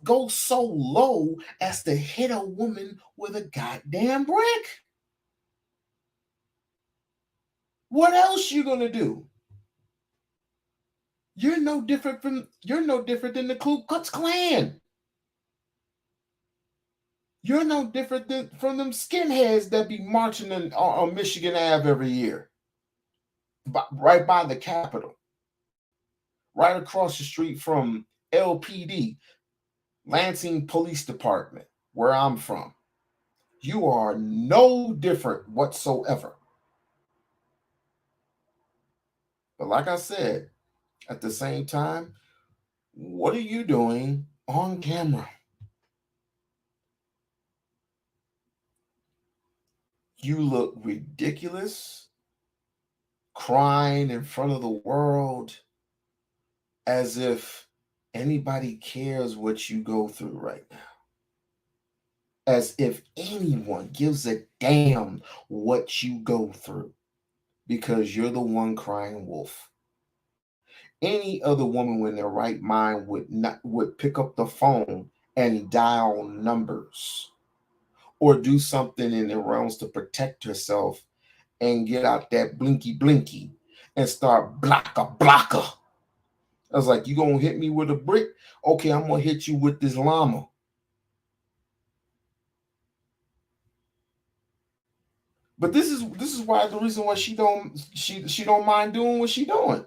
go so low as to hit a woman with a goddamn brick. What else you gonna do? You're no different than the Ku Klux Klan. You're no different than from them skinheads that be marching on Michigan Ave every year, right by the Capitol, right across the street from LPD, Lansing Police Department, where I'm from. You are no different whatsoever. But like I said, at the same time, what are you doing on camera? You look ridiculous, crying in front of the world as if anybody cares what you go through right now. As if anyone gives a damn what you go through because you're the one crying wolf. Any other woman in their right mind would pick up the phone and dial numbers or do something in their realms to protect herself and get out that blinky and start blocker. I was like, you gonna hit me with a brick? Okay, I'm gonna hit you with this llama. But this is why the reason why she don't mind doing what she doing.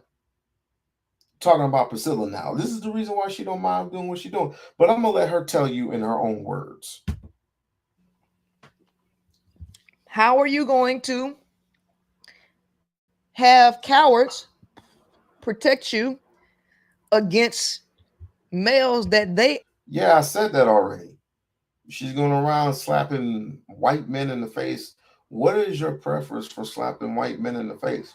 Talking about Priscilla now. This is the reason why she don't mind doing what she doing. But I'm gonna let her tell you in her own words. How are you going to have cowards protect you against males that they... Yeah, I said that already. She's going around slapping white men in the face. What is your preference for slapping white men in the face?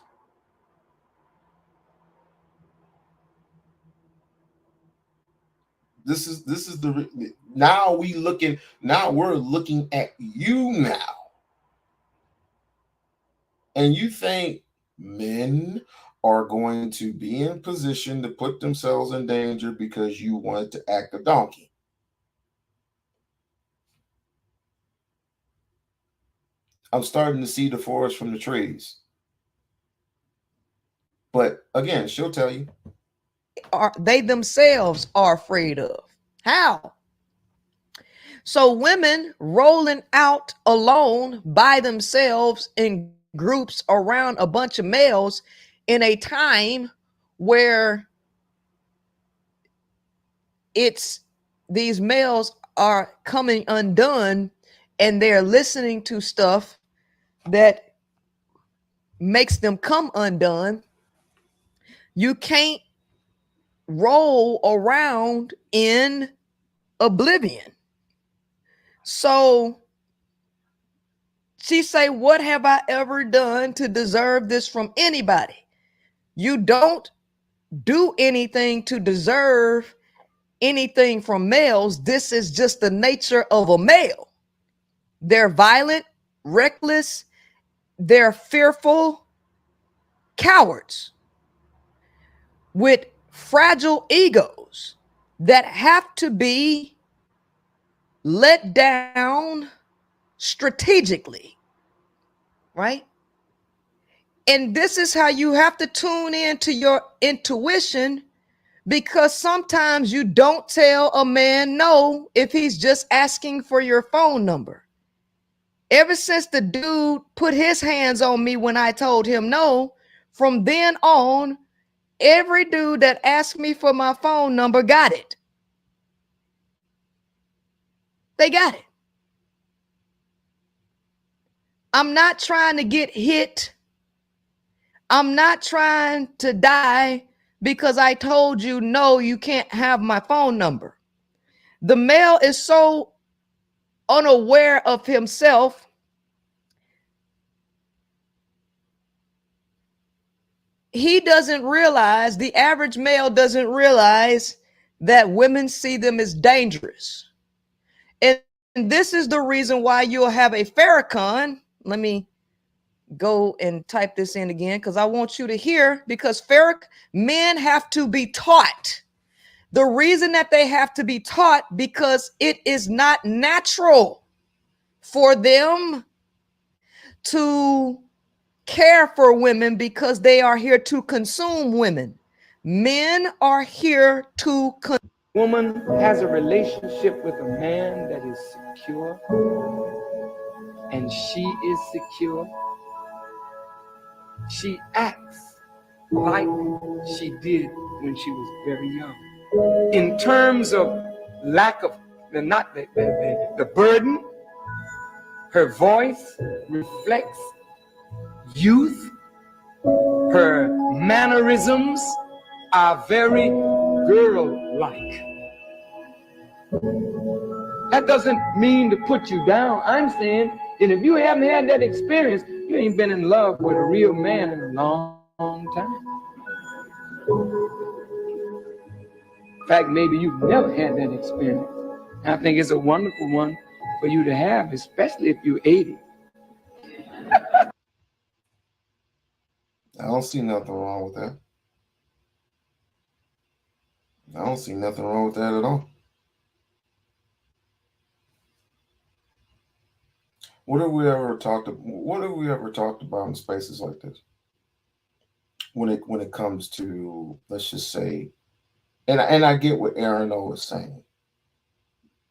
This is the now we're looking at you now. And you think men are going to be in position to put themselves in danger because you wanted to act a donkey. I'm starting to see the forest from the trees. But again, she'll tell you. They themselves are afraid of. How? So women rolling out alone by themselves in groups around a bunch of males in a time where these males are coming undone and they're listening to stuff that makes them come undone. You can't roll around in oblivion. So she say, what have I ever done to deserve this from anybody? You don't do anything to deserve anything from males. This is just the nature of a male. They're violent, reckless, they're fearful, cowards with fragile egos that have to be let down strategically, right? And this is how you have to tune into your intuition, because sometimes you don't tell a man no if he's just asking for your phone number. Ever since the dude put his hands on me when I told him no, from then on, every dude that asked me for my phone number got it. They got it. I'm not trying to get hit. I'm not trying to die because I told you, no, you can't have my phone number. The male is so unaware of himself. He doesn't realize, the average male doesn't realize that women see them as dangerous. And this is the reason why you'll have a Farrakhan. Let me go and type this in again because I want you to hear, because men have to be taught. The reason that they have to be taught because it is not natural for them to care for women because they are here to consume women. Men are here to Woman has a relationship with a man that is secure, and she is secure. She acts like she did when she was very young. In terms of lack of the burden, her voice reflects youth. Her mannerisms are very girl-like. That doesn't mean to put you down. I'm saying that if you haven't had that experience, you ain't been in love with a real man in a long time. In fact, maybe you've never had that experience. I think it's a wonderful one for you to have, especially if you're 80. I don't see nothing wrong with that. I don't see nothing wrong with that at all. What have we ever talked about in spaces like this? When it comes to, let's just say, and I get what Aaron O is saying,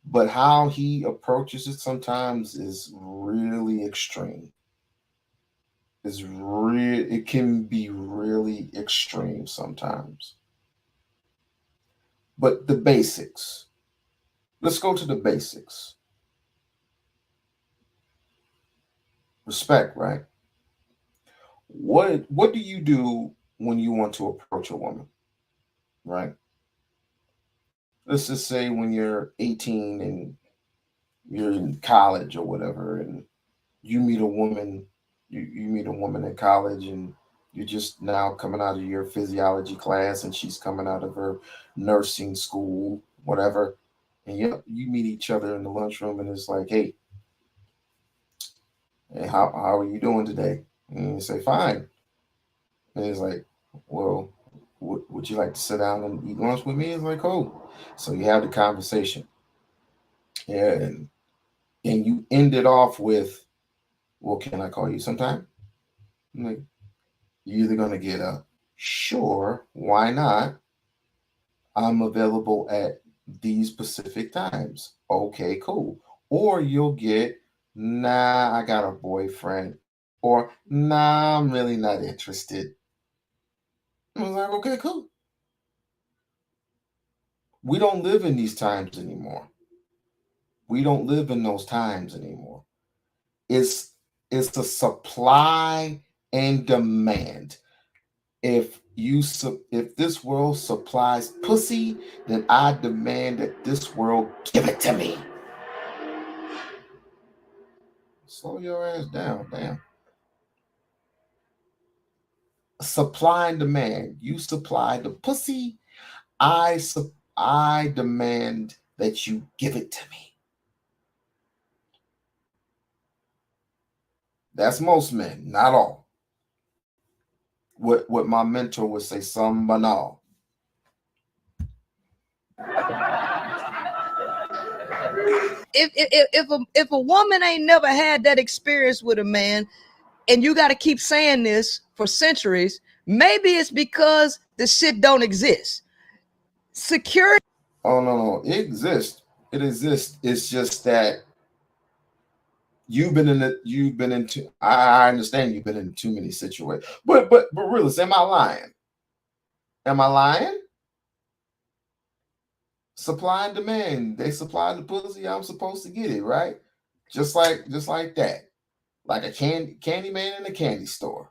but how he approaches it sometimes is really extreme. It can be really extreme sometimes. But the basics. Let's go to the basics. Respect, right? What do you do when you want to approach a woman? Right? Let's just say when you're 18 and you're in college or whatever, and you meet a woman, you meet a woman in college, and you're just now coming out of your physiology class and she's coming out of her nursing school, whatever, and you meet each other in the lunchroom and it's like, hey, how are you doing today? And you say, fine. And it's like, well, would you like to sit down and eat lunch with me? It's like, oh. So you have the conversation. And you end it off with, well, can I call you sometime? I'm like, you're either going to get a, sure, why not? I'm available at these specific times. Okay, cool. Or you'll get, nah, I got a boyfriend. Or, nah, I'm really not interested. I was like, okay, cool. We don't live in these times anymore. We don't live in those times anymore. It's a supply and demand. If this world supplies pussy, then I demand that this world give it to me. Slow your ass down, damn. Supply and demand. You supply the pussy. I demand that you give it to me. That's most men, not all. What my mentor would say, some banal. If a woman ain't never had that experience with a man, and you got to keep saying this for centuries, maybe it's because the shit don't exist. Security. Oh no, it exists. It exists. It's just that you've been into. I understand you've been in too many situations. But really, am I lying? Am I lying? Supply and demand. They supply the pussy. I'm supposed to get it, right? Just like that. Like a candy man in a candy store.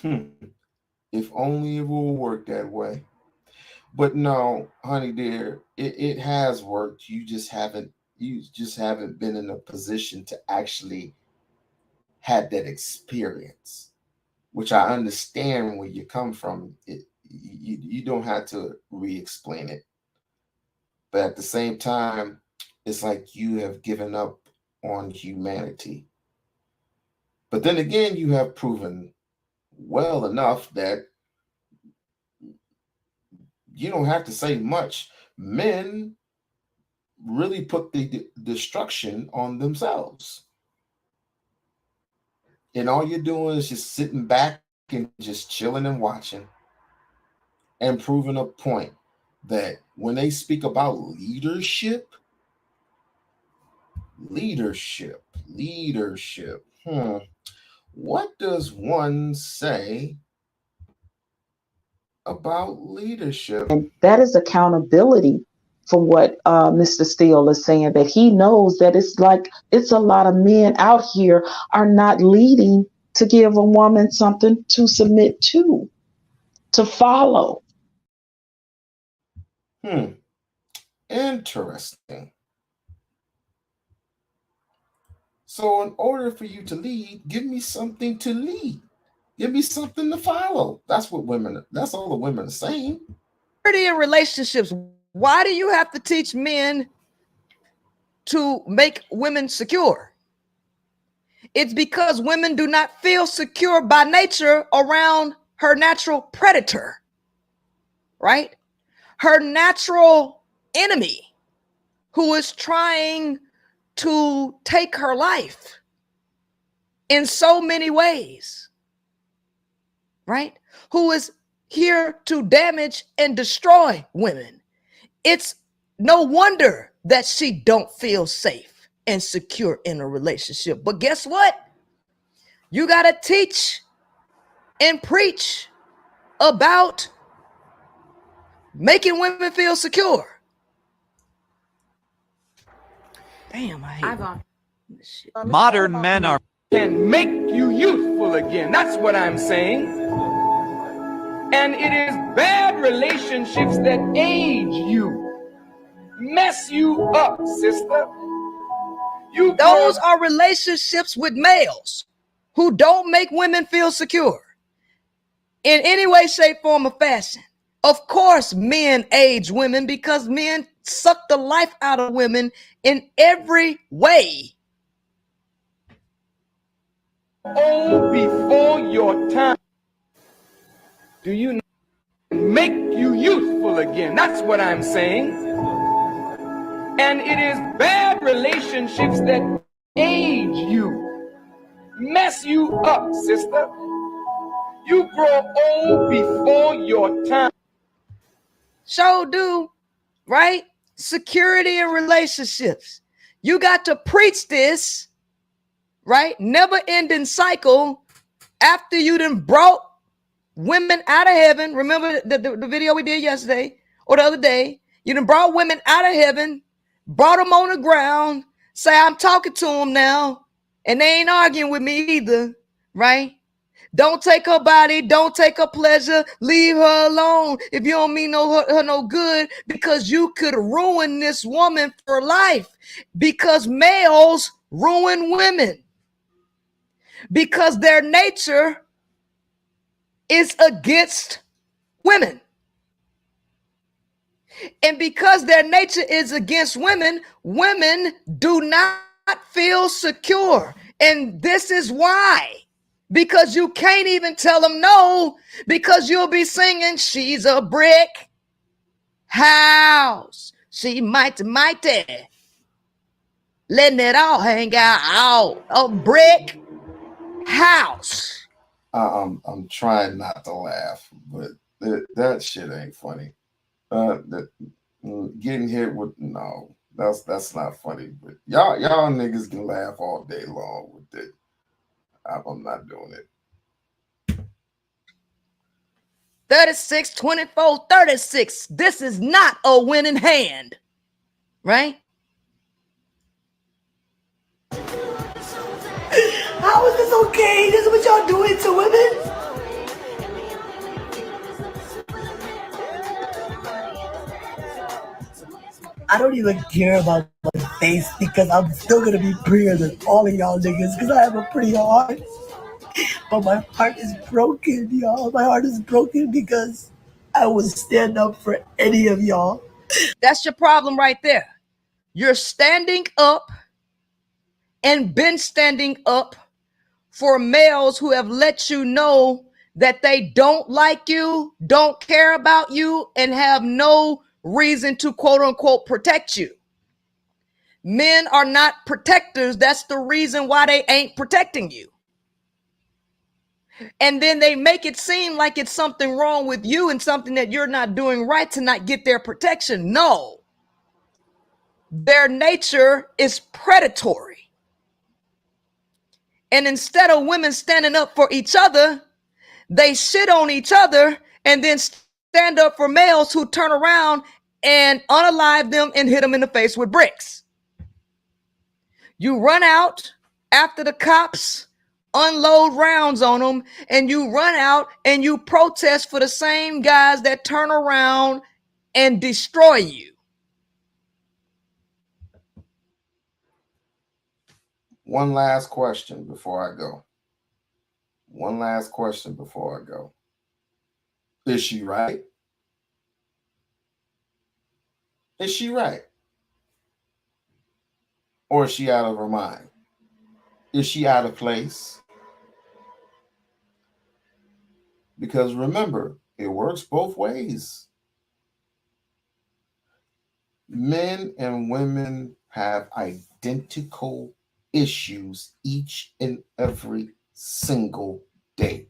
If only it will work that way. But no, honey dear, it has worked. You just haven't been in a position to actually have that experience, which I understand where you come from. You don't have to re-explain it. But at the same time, it's like you have given up on humanity. But then again, you have proven well enough that you don't have to say much. Men really put the destruction on themselves. And all you're doing is just sitting back and just chilling and watching and proving a point that when they speak about leadership, what does one say about leadership? And that is accountability for what Mr. Steele is saying, that he knows that it's a lot of men out here are not leading to give a woman something to submit to follow. Interesting. So in order for you to lead, give me something to lead. Give me something to follow. That's all the women are saying. In relationships, why do you have to teach men to make women secure? It's because women do not feel secure by nature around her natural predator, right? Her natural enemy who is trying to take her life in so many ways, right? Who is here to damage and destroy women. It's no wonder that she don't feel safe and secure in a relationship. But guess what? You got to teach and preach about making women feel secure. Damn, I hate this shit. Modern men are Can make you youthful again. That's what I'm saying. And it is bad relationships that age you, mess you up, sister. Those are relationships with males who don't make women feel secure in any way, shape, form, or fashion. Of course, men age women because men suck the life out of women in every way. Oh, before your time. Do you know? Make you youthful again. That's what I'm saying. And it is bad relationships that age you, mess you up, sister. You grow old before your time. So do, right? Security in relationships. You got to preach this, right? Never ending cycle after you done brought women out of heaven. Remember the video we did yesterday or the other day? You done brought women out of heaven, brought them on the ground, say, I'm talking to them now, and they ain't arguing with me either, right? Don't take her body, don't take her pleasure, leave her alone if you don't mean her no good, because you could ruin this woman for life, because males ruin women, because their nature is against women. And because their nature is against women, women do not feel secure. And this is why. Because you can't even tell them no, because you'll be singing, she's a brick house. She mighty, letting it all hang out. A brick house. I'm trying not to laugh, but that shit ain't funny. Getting hit with that's not funny. But y'all niggas can laugh all day long with it. I'm not doing it. 36, 24, 36. This is not a winning hand, right? How is this okay? This is what y'all doing to women? I don't even care about my face because I'm still gonna be prettier than all of y'all niggas because I have a pretty heart. But my heart is broken, y'all. My heart is broken because I would stand up for any of y'all. That's your problem right there. You're standing up and been standing up for males who have let you know that they don't like you, don't care about you, and have no reason to quote unquote protect you. Men are not protectors. That's the reason why they ain't protecting you. And then they make it seem like it's something wrong with you and something that you're not doing right to not get their protection. No. Their nature is predatory. And instead of women standing up for each other, they shit on each other and then stand up for males who turn around and unalive them and hit them in the face with bricks. You run out after the cops unload rounds on them, and you run out and you protest for the same guys that turn around and destroy you. One last question before I go. One last question before I go. Is she right? Is she right? Or is she out of her mind? Is she out of place? Because remember, it works both ways. Men and women have identical issues each and every single day.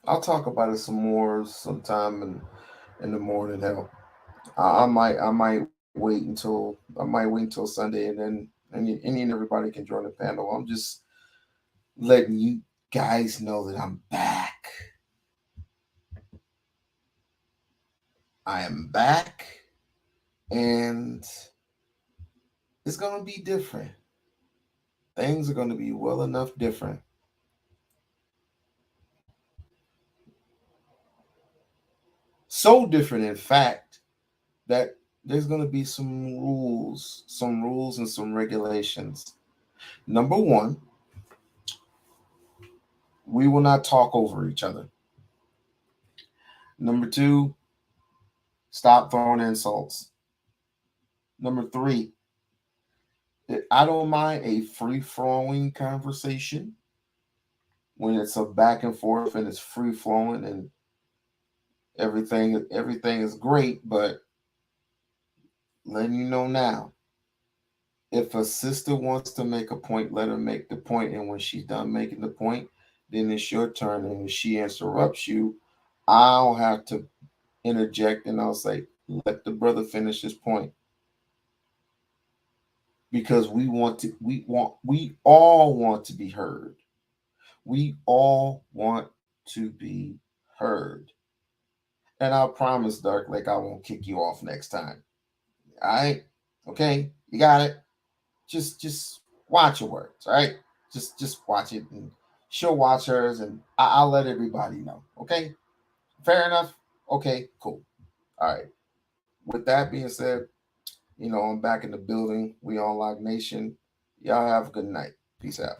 I'll talk about it some more sometime in the morning. Hell, I might wait until Sunday, and then any and everybody can join the panel. I'm just letting you guys know that I'm back. I am back, and it's gonna be different. Things are gonna be well enough different. So different, in fact, that there's gonna be some rules and some regulations. Number one, we will not talk over each other. Number two, stop throwing insults. Number three, I don't mind a free flowing conversation when it's a back and forth and it's free flowing and everything is great, but letting you know now, if a sister wants to make a point, let her make the point, and when she's done making the point, then it's your turn. And if she interrupts you, I'll have to interject and I'll say, let the brother finish his point. Because we all want to be heard. We all want to be heard. And I promise, Dark Lake, I won't kick you off next time. All right? Okay? You got it? Just watch your words, all right? Just watch it, and she'll watch hers, and I'll let everybody know. Okay? Fair enough? Okay, cool. All right. With that being said, I'm back in the building. We on Lock Nation. Y'all have a good night. Peace out.